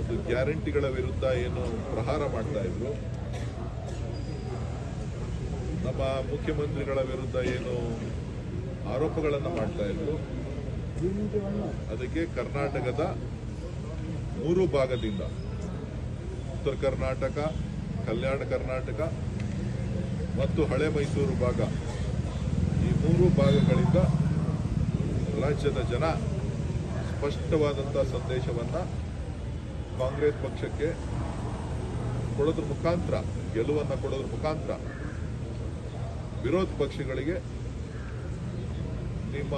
ಒಂದು ಗ್ಯಾರಂಟಿಗಳ ವಿರುದ್ಧ ಏನು ಪ್ರಹಾರ ಮಾಡ್ತಾ ಇದ್ರು, ನಮ್ಮ ಮುಖ್ಯಮಂತ್ರಿಗಳ ವಿರುದ್ಧ ಏನು ಆರೋಪಗಳನ್ನು ಮಾಡ್ತಾ ಇದ್ರು, ಅದಕ್ಕೆ ಕರ್ನಾಟಕದ 3 ಭಾಗದಿಂದ ಉತ್ತರ ಕರ್ನಾಟಕ, ಕಲ್ಯಾಣ ಕರ್ನಾಟಕ ಮತ್ತು ಹಳೆ ಮೈಸೂರು ಭಾಗ, ಈ 3 ಭಾಗಗಳಿಂದ ರಾಜ್ಯದ ಜನ ಸ್ಪಷ್ಟವಾದಂಥ ಸಂದೇಶವನ್ನು ಕಾಂಗ್ರೆಸ್ ಪಕ್ಷಕ್ಕೆ ಕೊಡೋದ್ರ ಮುಖಾಂತರ, ಗೆಲುವನ್ನು ಕೊಡೋದ್ರ ಮುಖಾಂತರ ವಿರೋಧ ಪಕ್ಷಗಳಿಗೆ ನಿಮ್ಮ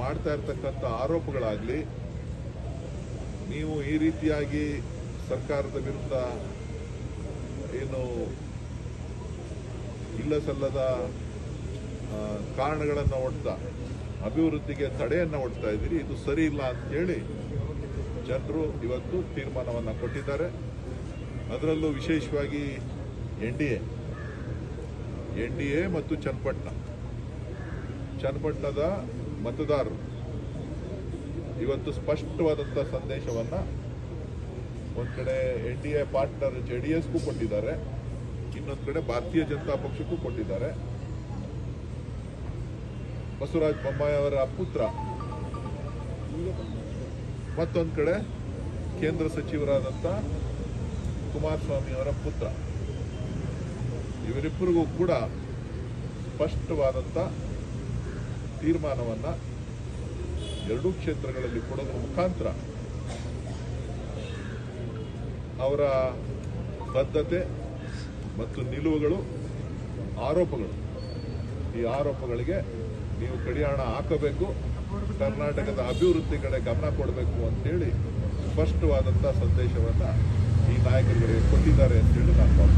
ಮಾಡ್ತಾ ಇರ್ತಕ್ಕಂಥ ಆರೋಪಗಳಾಗಲಿ, ನೀವು ಈ ರೀತಿಯಾಗಿ ಸರ್ಕಾರದ ವಿರುದ್ಧ ಏನು ಇಲ್ಲ ಸಲ್ಲದ ಕಾರಣಗಳನ್ನು ಒಡ್ತಾ ಅಭಿವೃದ್ಧಿಗೆ ತಡೆಯನ್ನು ಒಡ್ತಾ ಇದ್ದೀರಿ, ಇದು ಸರಿ ಇಲ್ಲ ಅಂತೇಳಿ ಜನರು ಇವತ್ತು ತೀರ್ಮಾನವನ್ನು ಕೊಟ್ಟಿದ್ದಾರೆ. ಅದರಲ್ಲೂ ವಿಶೇಷವಾಗಿ ಎನ್ಡಿಎ ಮತ್ತು ಚನ್ನಪಟ್ಟಣದ ಮತದಾರರು ಇವತ್ತು ಸ್ಪಷ್ಟವಾದಂಥ ಸಂದೇಶವನ್ನು ಒಂದು ಕಡೆ ಎನ್ಡಿಎ ಪಾರ್ಟ್ನರ್ JDSಗೂ ಕೊಟ್ಟಿದ್ದಾರೆ, ಇನ್ನೊಂದು ಕಡೆ ಭಾರತೀಯ ಜನತಾ ಪಕ್ಷಕ್ಕೂ ಕೊಟ್ಟಿದ್ದಾರೆ. ಬಸವರಾಜ ಬೊಮ್ಮಾಯಿ ಅವರ ಪುತ್ರ, ಮತ್ತೊಂದು ಕಡೆ ಕೇಂದ್ರ ಸಚಿವರಾದಂಥ ಕುಮಾರಸ್ವಾಮಿ ಅವರ ಪುತ್ರ, ಇವರಿಬ್ಬರಿಗೂ ಕೂಡ ಸ್ಪಷ್ಟವಾದಂಥ ತೀರ್ಮಾನವನ್ನು ಎರಡೂ ಕ್ಷೇತ್ರಗಳಲ್ಲಿ ಕೊಡೋದ್ರ ಮುಖಾಂತರ ಅವರ ಬದ್ಧತೆ ಮತ್ತು ನಿಲುವುಗಳು, ಆರೋಪಗಳು, ಈ ಆರೋಪಗಳಿಗೆ ನೀವು ಕಡಿವಾಣ ಹಾಕಬೇಕು, ಕರ್ನಾಟಕದ ಅಭಿವೃದ್ಧಿ ಕಡೆ ಗಮನ ಕೊಡಬೇಕು ಅಂತೇಳಿ ಸ್ಪಷ್ಟವಾದಂಥ ಸಂದೇಶವನ್ನು ಈ ನಾಯಕರುಗಳಿಗೆ ಕೊಟ್ಟಿದ್ದಾರೆ ಅಂತೇಳಿ ನಾನು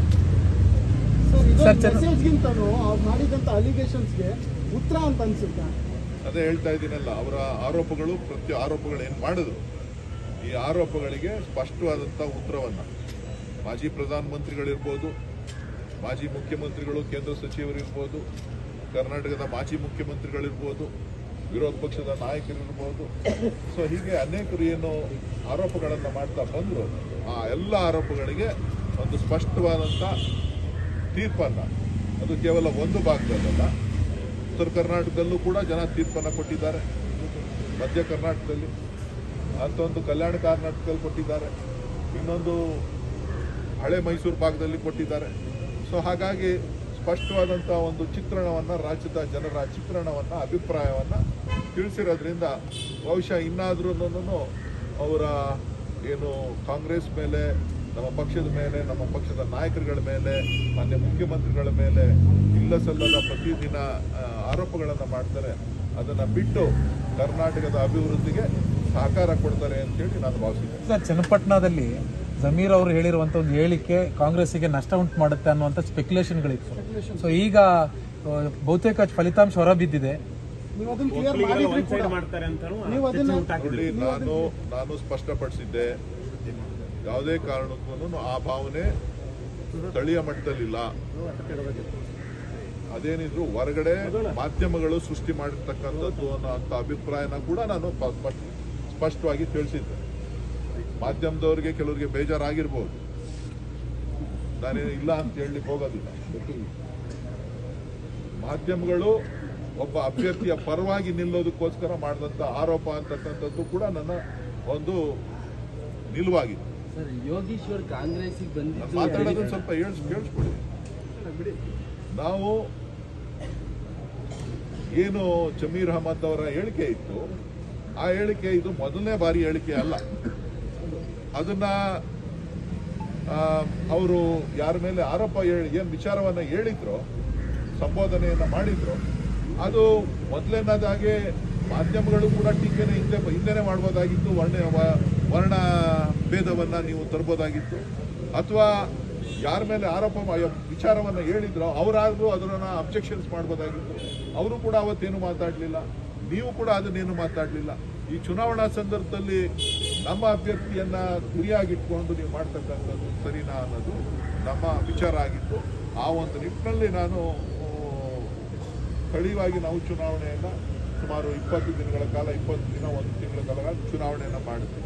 ಮಾಡಿದಂತ ಅಲಿಗೇಷನ್ಸ್ಗೆ ಉತ್ತರ ಅಂತ ಅನ್ಸುತ್ತಾ? ಅದೇ ಹೇಳ್ತಾ ಇದ್ದೀನಲ್ಲ, ಅವರ ಆರೋಪಗಳು ಆರೋಪಗಳು ಏನು ಮಾಡಿದ್ರು, ಈ ಆರೋಪಗಳಿಗೆ ಸ್ಪಷ್ಟವಾದಂಥ ಉತ್ತರವನ್ನು ಮಾಜಿ ಪ್ರಧಾನಮಂತ್ರಿಗಳಿರ್ಬೋದು, ಮಾಜಿ ಮುಖ್ಯಮಂತ್ರಿಗಳು, ಕೇಂದ್ರ ಸಚಿವರಿರ್ಬೋದು, ಕರ್ನಾಟಕದ ಮಾಜಿ ಮುಖ್ಯಮಂತ್ರಿಗಳಿರ್ಬೋದು, ವಿರೋಧ ಪಕ್ಷದ ನಾಯಕರಿರ್ಬೋದು, ಸೊ ಹೀಗೆ ಅನೇಕರು ಏನು ಆರೋಪಗಳನ್ನು ಮಾಡ್ತಾ ಬಂದರು, ಆ ಎಲ್ಲ ಆರೋಪಗಳಿಗೆ ಒಂದು ಸ್ಪಷ್ಟವಾದಂಥ ತೀರ್ಪನ್ನು, ಅದು ಕೇವಲ ಒಂದು ಭಾಗದಲ್ಲ, ಉತ್ತರ ಕರ್ನಾಟಕದಲ್ಲೂ ಕೂಡ ಜನ ತೀರ್ಪನ್ನು ಕೊಟ್ಟಿದ್ದಾರೆ, ಮಧ್ಯ ಕರ್ನಾಟಕದಲ್ಲಿ ಅಂತೊಂದು ಕಲ್ಯಾಣ ಕರ್ನಾಟಕದಲ್ಲಿ ಕೊಟ್ಟಿದ್ದಾರೆ, ಇನ್ನೊಂದು ಹಳೆ ಮೈಸೂರು ಭಾಗದಲ್ಲಿ ಕೊಟ್ಟಿದ್ದಾರೆ. ಸೊ ಹಾಗಾಗಿ ಸ್ಪಷ್ಟವಾದಂಥ ಒಂದು ಚಿತ್ರಣವನ್ನು, ರಾಜ್ಯದ ಜನರ ಚಿತ್ರಣವನ್ನು, ಅಭಿಪ್ರಾಯವನ್ನು ತಿಳಿಸಿರೋದ್ರಿಂದ ಬಹುಶಃ ಇನ್ನಾದ್ರೂ ಅವರ ಏನು ಕಾಂಗ್ರೆಸ್ ಮೇಲೆ, ನಮ್ಮ ಪಕ್ಷದ ಮೇಲೆ, ನಮ್ಮ ಪಕ್ಷದ ನಾಯಕರುಗಳ ಮೇಲೆ, ಮಾನ್ಯ ಮುಖ್ಯಮಂತ್ರಿಗಳ ಮೇಲೆ ಇಲ್ಲ ಸಲ್ಲದ ಪ್ರತಿದಿನ ಆರೋಪಗಳನ್ನು ಮಾಡ್ತಾರೆ, ಅದನ್ನು ಬಿಟ್ಟು ಕರ್ನಾಟಕದ ಅಭಿವೃದ್ಧಿಗೆ ಸಹಕಾರ ಕೊಡ್ತಾರೆ ಅಂತೇಳಿ ನಾನು ಭಾವಿಸಿದ್ದೇನೆ. ಸರ್, ಚನ್ನಪಟ್ಟಣದಲ್ಲಿ ಜಮೀರ್ ಅವರು ಹೇಳಿರುವಂಥ ಒಂದು ಹೇಳಿಕೆ ಕಾಂಗ್ರೆಸ್ಸಿಗೆ ನಷ್ಟ ಉಂಟು ಮಾಡುತ್ತೆ ಅನ್ನುವಂಥ ಸ್ಪೆಕ್ಯುಲೇಷನ್ಗಳಿತ್ತು. ಸೊ ಈಗ ಬಹುತೇಕ ಫಲಿತಾಂಶ ಹೊರಬಿದ್ದಿದೆ. ನಾನು ಸ್ಪಷ್ಟಪಡಿಸಿದ್ದೆ, ಯಾವುದೇ ಕಾರಣಕ್ಕೂ ಆ ಭಾವನೆ ಸ್ಥಳೀಯ ಮಟ್ಟದಲ್ಲಿಲ್ಲ. ಅದೇನಿದ್ರು ಹೊರಗಡೆ ಮಾಧ್ಯಮಗಳು ಸೃಷ್ಟಿ ಮಾಡಿರ್ತಕ್ಕಂಥದ್ದು ಅನ್ನೋ ಅಭಿಪ್ರಾಯನ ಕೂಡ ನಾನು ಸ್ಪಷ್ಟವಾಗಿ ತಿಳಿಸಿದ್ದೆ. ಮಾಧ್ಯಮದವರಿಗೆ ಕೆಲವರಿಗೆ ಬೇಜಾರಾಗಿರ್ಬೋದು, ನಾನೇನು ಇಲ್ಲ ಅಂತ ಹೇಳಲಿಕ್ಕೆ ಹೋಗೋದಿಲ್ಲ. ಮಾಧ್ಯಮಗಳು ಒಬ್ಬ ಅಭ್ಯರ್ಥಿಯ ಪರವಾಗಿ ನಿಲ್ಲೋದಕ್ಕೋಸ್ಕರ ಮಾಡಿದಂಥ ಆರೋಪ ಅಂತಕ್ಕಂಥದ್ದು ಕೂಡ ನನ್ನ ಒಂದು ನಿಲುವಾಗಿದೆ. ಯೋಗೀಶ್ವರ್ ಕಾಂಗ್ರೆಸ್ಸಿಗೆ ಮಾತಾಡೋದನ್ನು ಸ್ವಲ್ಪ ಕೇಳಿಸ್ಕೊಳ್ಳಿ. ನಾವು ಏನು ಜಮೀರ್ ಅಹಮದ್ ಅವರ ಹೇಳಿಕೆ ಇತ್ತು, ಆ ಹೇಳಿಕೆ ಇದು ಮೊದಲನೇ ಬಾರಿ ಹೇಳಿಕೆ ಅಲ್ಲ. ಅದನ್ನ ಅವರು ಯಾರ ಮೇಲೆ ಆರೋಪ ಏನು ವಿಚಾರವನ್ನು ಹೇಳಿದ್ರು, ಸಂಬೋಧನೆಯನ್ನು ಮಾಡಿದ್ರು, ಅದು ಮೊದಲನೇದಾಗೆ ಮಾಧ್ಯಮಗಳು ಕೂಡ ಟೀಕೆನೆ ಹಿಂದೆನೆ ಮಾಡ್ಬೋದಾಗಿತ್ತು. ವರ್ಣ ಭೇದವನ್ನು ನೀವು ತರ್ಬೋದಾಗಿತ್ತು, ಅಥವಾ ಯಾರ ಮೇಲೆ ಆರೋಪ ವಿಚಾರವನ್ನು ಹೇಳಿದ್ರೋ ಅವರಾದರೂ ಅದನ್ನ ಅಬ್ಜೆಕ್ಷನ್ಸ್ ಮಾಡ್ಬೋದಾಗಿತ್ತು. ಅವರು ಕೂಡ ಅವತ್ತೇನು ಮಾತಾಡಲಿಲ್ಲ, ನೀವು ಕೂಡ ಅದನ್ನೇನು ಮಾತಾಡಲಿಲ್ಲ. ಈ ಚುನಾವಣಾ ಸಂದರ್ಭದಲ್ಲಿ ನಮ್ಮ ಅಭ್ಯರ್ಥಿಯನ್ನ ಗುರಿಯಾಗಿಟ್ಕೊಂಡು ನೀವು ಮಾಡ್ತಕ್ಕಂಥದ್ದು ಸರಿನಾ ಅನ್ನೋದು ನಮ್ಮ ವಿಚಾರ ಆಗಿತ್ತು. ಆ ಒಂದು ನಿಟ್ಟಿನಲ್ಲಿ ನಾನು ಸ್ಥಳೀಯವಾಗಿ ನಾವು ಚುನಾವಣೆಯನ್ನು ಸುಮಾರು 20 ದಿನಗಳ ಕಾಲ, 20 ದಿನ, 1 ತಿಂಗಳ ಕಾಲ ಚುನಾವಣೆಯನ್ನು ಮಾಡಿದ್ವಿ.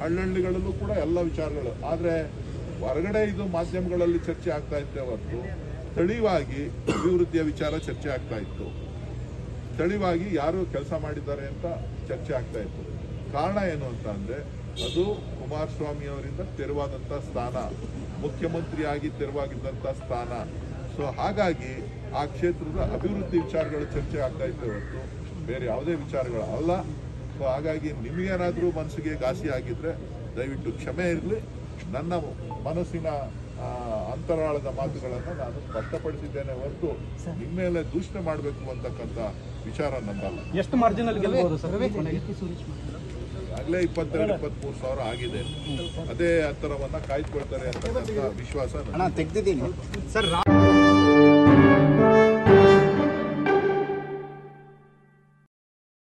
ಹಳ್ಳಿಗಳಲ್ಲೂ ಕೂಡ ಎಲ್ಲ ವಿಚಾರಗಳು. ಆದರೆ ಹೊರಗಡೆ ಇದು ಮಾಧ್ಯಮಗಳಲ್ಲಿ ಚರ್ಚೆ ಆಗ್ತಾ ಇತ್ತೆ ಹೊರತು ಸ್ಥಳೀಯವಾಗಿ ಅಭಿವೃದ್ಧಿಯ ವಿಚಾರ ಚರ್ಚೆ ಆಗ್ತಾ ಇತ್ತು. ಸ್ಥಳೀಯವಾಗಿ ಯಾರು ಕೆಲಸ ಮಾಡಿದ್ದಾರೆ ಅಂತ ಚರ್ಚೆ ಆಗ್ತಾ ಇತ್ತು. ಕಾರಣ ಏನು ಅಂತ ಅಂದ್ರೆ ಅದು ಕುಮಾರಸ್ವಾಮಿ ಅವರಿಂದ ತೆರವಾದಂಥ ಸ್ಥಾನ, ಮುಖ್ಯಮಂತ್ರಿಯಾಗಿ ತೆರವಾಗಿದ್ದಂಥ ಸ್ಥಾನ. ಸೊ ಹಾಗಾಗಿ ಆ ಕ್ಷೇತ್ರದ ಅಭಿವೃದ್ಧಿ ವಿಚಾರಗಳು ಚರ್ಚೆ ಆಗ್ತಾ ಇತ್ತು ಹೊರತು ಬೇರೆ ಯಾವುದೇ ವಿಚಾರಗಳು ಅಲ್ಲ. ಸೊ ಹಾಗಾಗಿ ನಿಮಗೇನಾದರೂ ಮನಸ್ಸಿಗೆ ಘಾಸಿ ಆಗಿದ್ರೆ ದಯವಿಟ್ಟು ಕ್ಷಮೆ ಇರಲಿ. ನನ್ನ ಮನಸ್ಸಿನ ಅಂತರಾಳದ ಮಾತುಗಳನ್ನು ನಾನು ಸ್ಪಷ್ಟಪಡಿಸಿದ್ದೇನೆ ಹೊರತು ನಿಮ್ಮ ಮೇಲೆ ದೂಷಣೆ ಮಾಡಬೇಕು ಅಂತಕ್ಕಂಥ ವಿಚಾರ ನನ್ನಲ್ಲ. ಎಷ್ಟು ಮಾರ್ಜಿನಲ್ಲಿ ಗೆಲ್ಲಬಹುದು ಸರ್? ಆಗಲೇ 22-23 ಸಾವಿರ ಆಗಿದೆ. ಅದೇ ಅಂತರವನ್ನ ಕಾಯ್ದುಕೊಳ್ತಾರೆ ಅಂತಕ್ಕಂಥ ವಿಶ್ವಾಸ ನನಗಿದೆ. ತೆಗ್ದಿದ್ದೀನಿ ಸರ್.